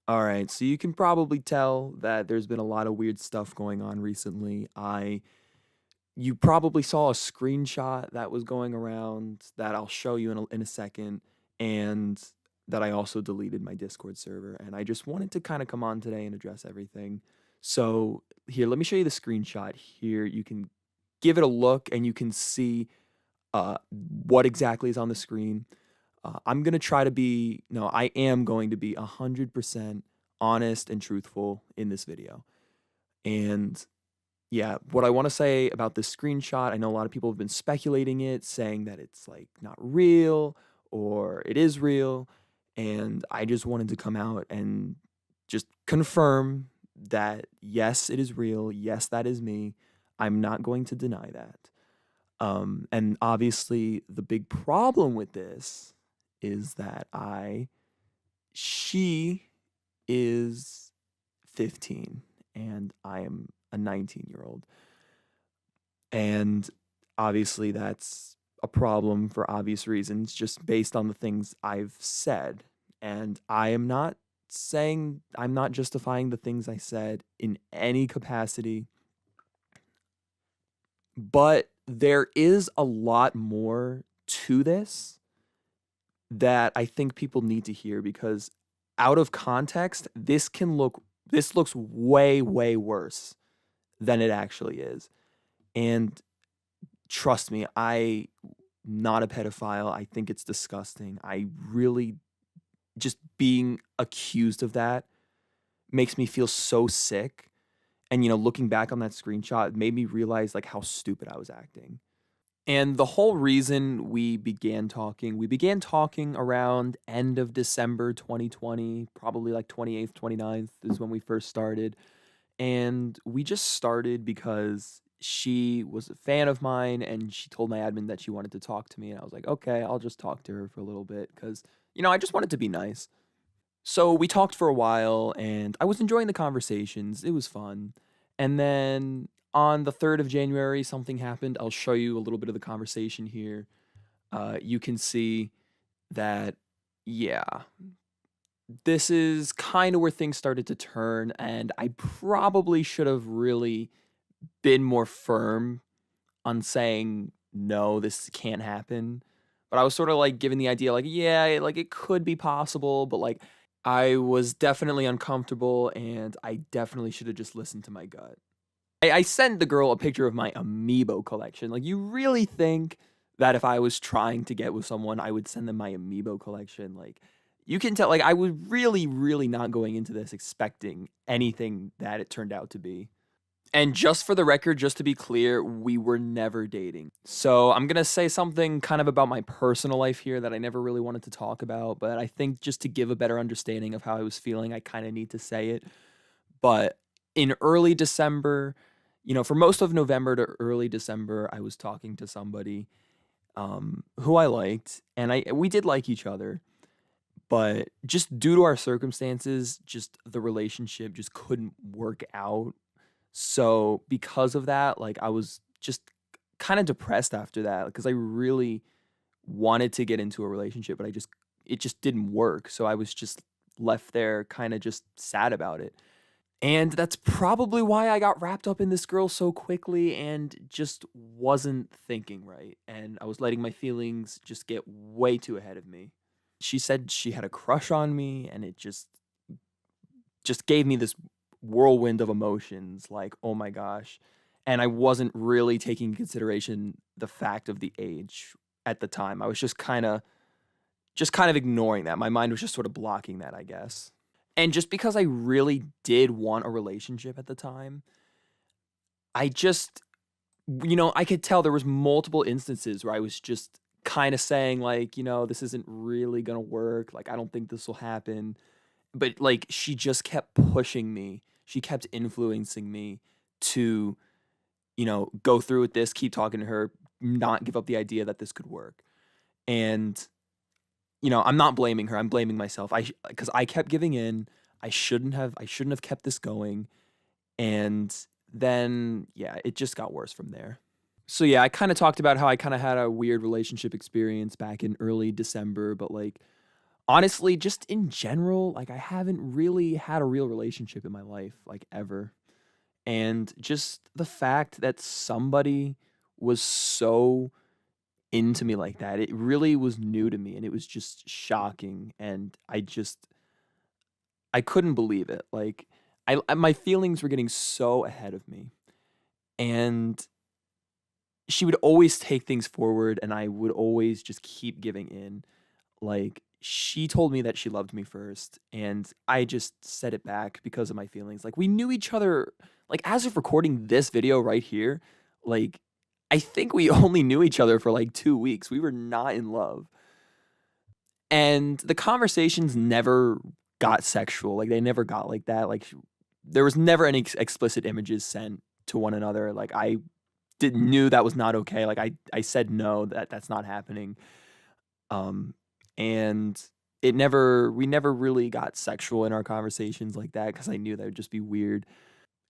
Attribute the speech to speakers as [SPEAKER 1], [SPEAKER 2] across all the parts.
[SPEAKER 1] All right, so you can probably tell that there's been a lot of weird stuff going on recently. You probably saw a screenshot that was going around that I'll show you in a second, and that I also deleted my Discord server. And I just wanted to kind of come on today and address everything. So here, let me show you the screenshot here. You can give it a look, and you can see what exactly is on the screen. I'm gonna try to be, no, I am going to be 100% honest and truthful in this video. And yeah, what I want to say about this screenshot, I know a lot of people have been speculating it, saying that it's like not real or it is real. And I just wanted to come out and just confirm that yes, it is real. Yes, that is me. I'm not going to deny that. And obviously, the big problem with this is that she is 15 and I am a 19-year-old. And obviously, that's a problem for obvious reasons, just based on the things I've said. And I'm not justifying the things I said in any capacity, but there is a lot more to this that I think people need to hear, because out of context, this looks way, way worse than it actually is. And trust me, I not a pedophile. I think it's disgusting. I really, just being accused of that makes me feel so sick. And looking back on that screenshot, it made me realize like how stupid I was acting. And the whole reason we began talking around end of December 2020, probably like 28th, 29th is when we first started. And we just started because she was a fan of mine and she told my admin that she wanted to talk to me. And I was like, okay, I'll just talk to her for a little bit because, I just wanted to be nice. So we talked for a while and I was enjoying the conversations. It was fun. And then on the 3rd of January, something happened. I'll show you a little bit of the conversation here. You can see that, yeah, this is kind of where things started to turn. And I probably should have really been more firm on saying, no, this can't happen. But I was sort of like given the idea, like, yeah, like it could be possible, but like I was definitely uncomfortable and I definitely should have just listened to my gut. I sent the girl a picture of my amiibo collection. Like, you really think that if I was trying to get with someone, I would send them my amiibo collection? Like, you can tell, like, I was really, really not going into this expecting anything that it turned out to be. And just for the record, just to be clear, we were never dating. So I'm going to say something kind of about my personal life here that I never really wanted to talk about, but I think just to give a better understanding of how I was feeling, I kind of need to say it. But in early December, for most of November to early December, I was talking to somebody who I liked, and we did like each other. But just due to our circumstances, just the relationship just couldn't work out. So because of that, like I was just kind of depressed after that because I really wanted to get into a relationship, but it just didn't work. So I was just left there kind of just sad about it. And that's probably why I got wrapped up in this girl so quickly and just wasn't thinking right. And I was letting my feelings just get way too ahead of me. She said she had a crush on me, and it just gave me this whirlwind of emotions, like, oh my gosh. And I wasn't really taking into consideration the fact of the age at the time. I was just kind of ignoring that. My mind was just sort of blocking that, I guess. And just because I really did want a relationship at the time, I just, I could tell there was multiple instances where I was just kind of saying like, this isn't really going to work. Like, I don't think this will happen. But like, she just kept pushing me. She kept influencing me to, go through with this, keep talking to her, not give up the idea that this could work. And I'm not blaming her. I'm blaming myself. Because I kept giving in. I shouldn't have kept this going. And then, yeah, it just got worse from there. So yeah, I kind of talked about how I kind of had a weird relationship experience back in early December, but like honestly, just in general, like I haven't really had a real relationship in my life, like ever. And just the fact that somebody was so into me like that, it really was new to me and it was just shocking. And I couldn't believe it. Like my feelings were getting so ahead of me. And she would always take things forward and I would always just keep giving in. Like, she told me that she loved me first, and I just set it back because of my feelings. Like, we knew each other, like, as of recording this video right here, like, I think we only knew each other for like 2 weeks. We were not in love. And the conversations never got sexual. Like, they never got like that. Like, there was never any explicit images sent to one another. Like, I knew that was not okay. Like, I said no, that's not happening. And we never really got sexual in our conversations like that because I knew that would just be weird.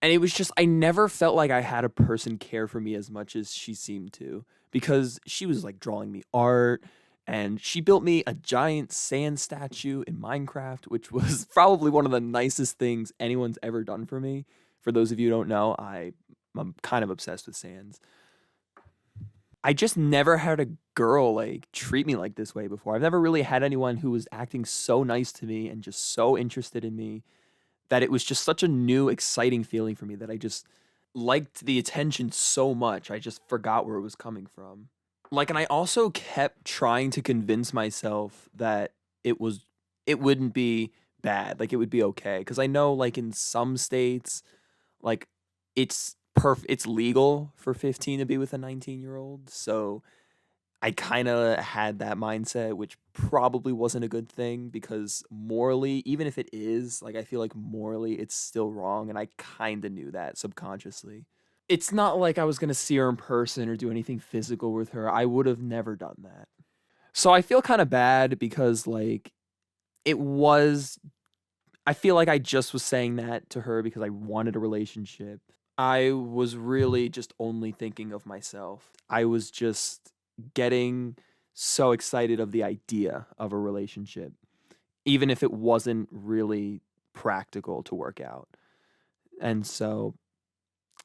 [SPEAKER 1] And it was just, I never felt like I had a person care for me as much as she seemed to, because she was like drawing me art and she built me a giant sand statue in Minecraft, which was probably one of the nicest things anyone's ever done for me. For those of you who don't know, I'm kind of obsessed with sands. I just never had a girl like treat me like this way before. I've never really had anyone who was acting so nice to me and just so interested in me that it was just such a new, exciting feeling for me that I just liked the attention so much. I just forgot where it was coming from. Like, and I also kept trying to convince myself that it wouldn't be bad. Like, it would be okay. Cause I know, like, in some states, like, it's legal for 15 to be with a 19-year-old. So I kind of had that mindset, which probably wasn't a good thing because morally, even if it is, like, I feel like morally it's still wrong. And I kind of knew that subconsciously. It's not like I was going to see her in person or do anything physical with her. I would have never done that. So I feel kind of bad because, like, it was, I feel like I just was saying that to her because I wanted a relationship. I was really just only thinking of myself. I was just getting so excited of the idea of a relationship, even if it wasn't really practical to work out. And so,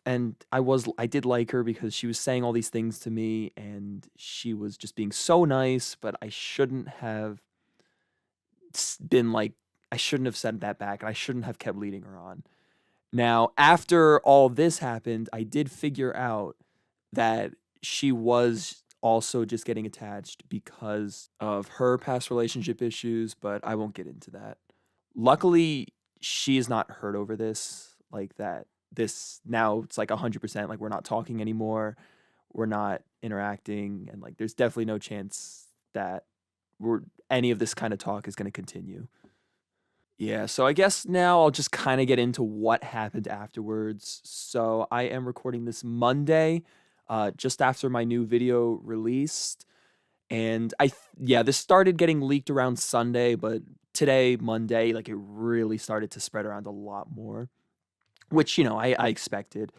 [SPEAKER 1] and I did like her because she was saying all these things to me and she was just being so nice, but I shouldn't have been like, I shouldn't have said that back and I shouldn't have kept leading her on. Now, after all this happened, I did figure out that she was also just getting attached because of her past relationship issues, but I won't get into that. Luckily, she is not hurt over this, like that. This now it's like 100%, like we're not talking anymore. We're not interacting, and like there's definitely no chance that we're any of this kind of talk is going to continue. Yeah, so I guess now I'll just kind of get into what happened afterwards. So I am recording this Monday, just after my new video released. And yeah, this started getting leaked around Sunday, but today, Monday, like it really started to spread around a lot more, which, I expected.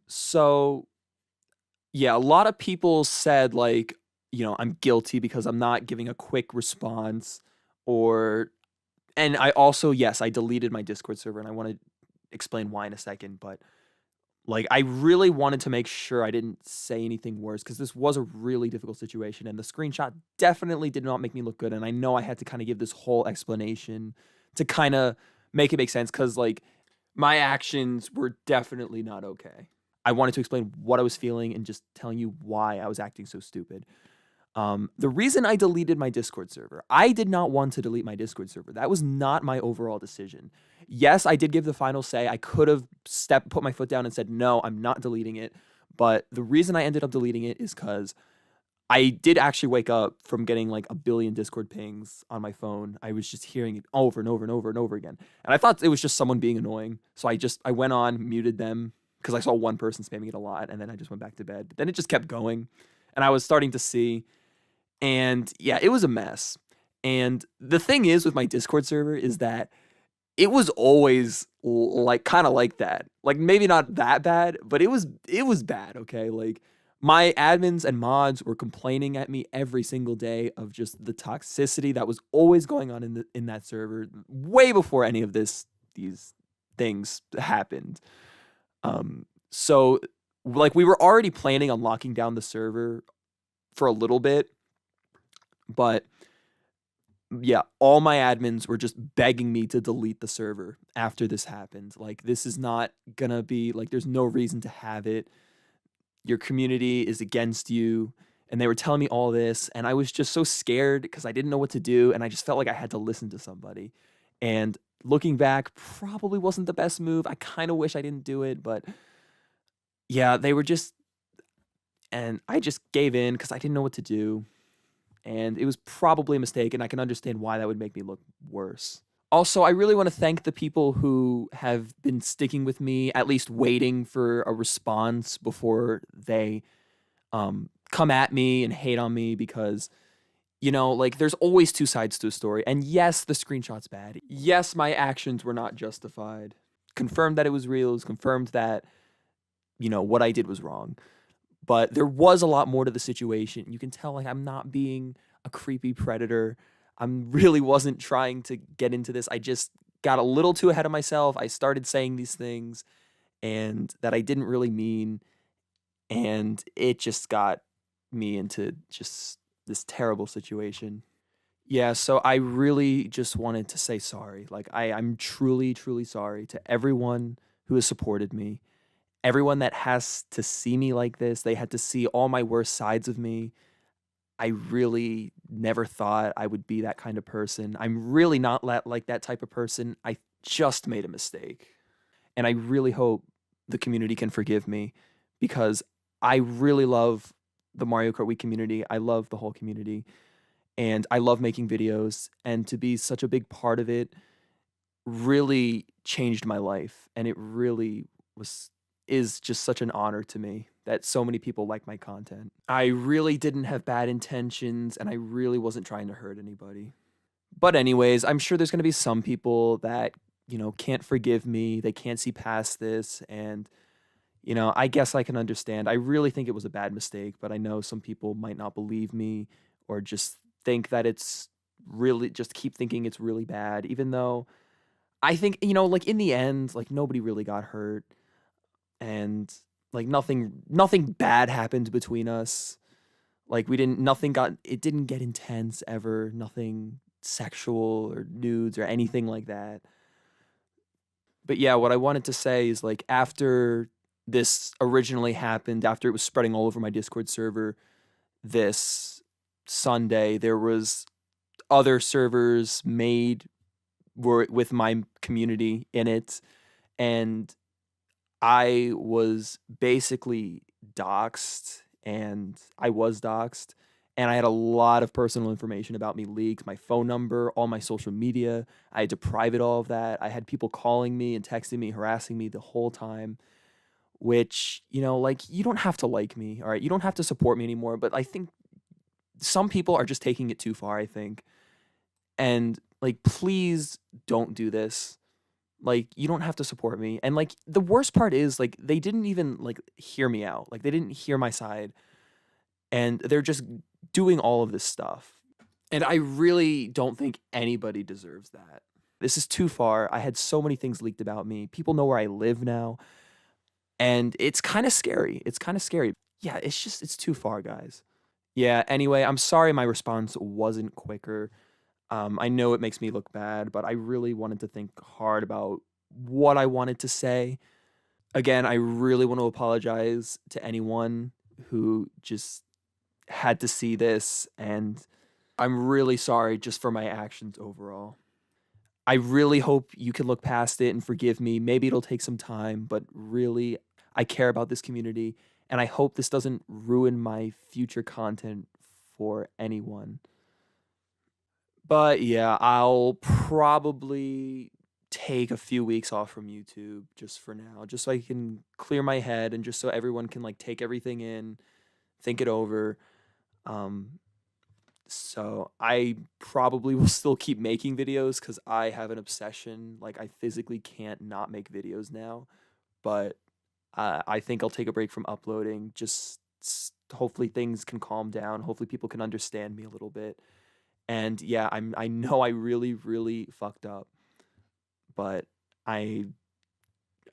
[SPEAKER 1] So yeah, a lot of people said like, I'm guilty because I'm not giving a quick response, or and I also, yes, I deleted my Discord server, and I want to explain why in a second, but like I really wanted to make sure I didn't say anything worse because this was a really difficult situation and the screenshot definitely did not make me look good, and I know I had to kind of give this whole explanation to kind of make it make sense cuz like my actions were definitely not okay. I wanted to explain what I was feeling and just telling you why I was acting so stupid. The reason I deleted my Discord server, I did not want to delete my Discord server. That was not my overall decision. Yes, I did give the final say. I could have put my foot down and said, no, I'm not deleting it. But the reason I ended up deleting it is because I did actually wake up from getting like a billion Discord pings on my phone. I was just hearing it over and over and over and over again. And I thought it was just someone being annoying. So I went on, muted them because I saw one person spamming it a lot. And then I just went back to bed. But then it just kept going. And I was starting to see. And yeah, it was a mess. And the thing is with my Discord server is that it was always like kind of like that. Like maybe not that bad, but it was bad, okay? Like My admins and mods were complaining at me every single day of just the toxicity that was always going on in that server way before any of these things happened. So like we were already planning on locking down the server for a little bit, but yeah, all my admins were just begging me to delete the server after this happened. Like, this is not gonna be like, there's no reason to have it. Your community is against you. And they were telling me all this, and I was just so scared because I didn't know what to do, and I just felt like I had to listen to somebody. And looking back, probably wasn't the best move. I kind of wish I didn't do it, but yeah, they were just, and I just gave in because I didn't know what to do. And it was probably a mistake, and I can understand why that would make me look worse. Also, I really want to thank the people who have been sticking with me, at least waiting for a response before they come at me and hate on me, because like, there's always two sides to a story. And yes, the screenshot's bad. Yes, my actions were not justified. Confirmed that it was real. It was confirmed that what I did was wrong. But there was a lot more to the situation. You can tell, like, I'm not being a creepy predator. I really wasn't trying to get into this. I just got a little too ahead of myself. I started saying these things and that I didn't really mean, and it just got me into just this terrible situation. Yeah, so I really just wanted to say sorry. Like, I'm truly, truly sorry to everyone who has supported me. Everyone that has to see me like this, they had to see all my worst sides of me. I really never thought I would be that kind of person. I'm really not like that type of person. I just made a mistake. And I really hope the community can forgive me, because I really love the Mario Kart Wii community. I love the whole community. And I love making videos. And to be such a big part of it really changed my life. And it really is just such an honor to me that so many people like my content. I really didn't have bad intentions, and I really wasn't trying to hurt anybody. But anyways, I'm sure there's going to be some people that, can't forgive me. They can't see past this, and I guess I can understand. I really think it was a bad mistake, but I know some people might not believe me, or just think that it's really, just keep thinking it's really bad, even though I think, like, in the end, like, nobody really got hurt, and like, nothing bad happened between us. Like, it didn't get intense ever, nothing sexual or nudes or anything like that. But yeah, what I wanted to say is, like, after this originally happened, after it was spreading all over my Discord server this Sunday, there was other servers made were with my community in it, and I was basically doxxed, and I was doxxed, and I had a lot of personal information about me leaked, my phone number, all my social media. I had to private all of that. I had people calling me and texting me, harassing me the whole time, which, like, you don't have to like me, all right? You don't have to support me anymore, but I think some people are just taking it too far, I think. And, like, please don't do this. Like, you don't have to support me. And, like, the worst part is, like, they didn't even, like, hear me out. Like, they didn't hear my side, and they're just doing all of this stuff. And I really don't think anybody deserves that. This is too far. I had so many things leaked about me. People know where I live now, and it's kind of scary. It's kind of scary. Yeah, it's too far, guys. Yeah, anyway, I'm sorry my response wasn't quicker. I know it makes me look bad, but I really wanted to think hard about what I wanted to say. Again, I really want to apologize to anyone who just had to see this, and I'm really sorry just for my actions overall. I really hope you can look past it and forgive me. Maybe it'll take some time, but really, I care about this community, and I hope this doesn't ruin my future content for anyone. But yeah, I'll probably take a few weeks off from YouTube just for now, just so I can clear my head, and just so everyone can, like, take everything in, think it over. Um, so I probably will still keep making videos because I have an obsession. Like, I physically can't not make videos now, but I think I'll take a break from uploading just hopefully things can calm down. Hopefully people can understand me a little bit. And yeah, I know I really, really fucked up, but I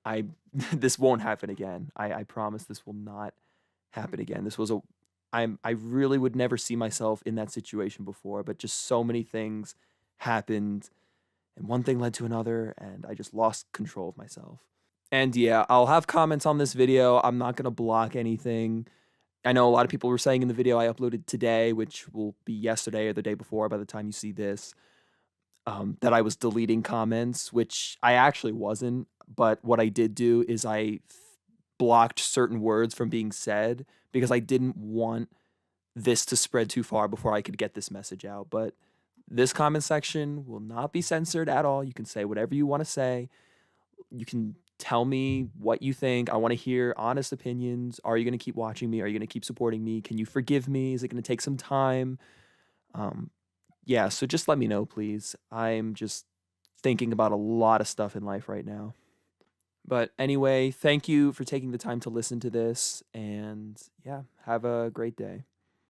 [SPEAKER 1] I this won't happen again. I promise this will not happen again. This was a I really would never see myself in that situation before, but just so many things happened and one thing led to another and I just lost control of myself. And yeah, I'll have comments on this video. I'm not going to block anything. I know a lot of people were saying in the video I uploaded today, which will be yesterday or the day before by the time you see this, that I was deleting comments, which I actually wasn't. But what I did do is blocked certain words from being said because I didn't want this to spread too far before I could get this message out. But this comment section will not be censored at all. You can say whatever you want to say. You can tell me what you think. I want to hear honest opinions. Are you going to keep watching me? Are you going to keep supporting me? Can you forgive me? Is it going to take some time? Yeah, so just let me know, please. I'm just thinking about a lot of stuff in life right now. But anyway, thank you for taking the time to listen to this. And yeah, have a great day.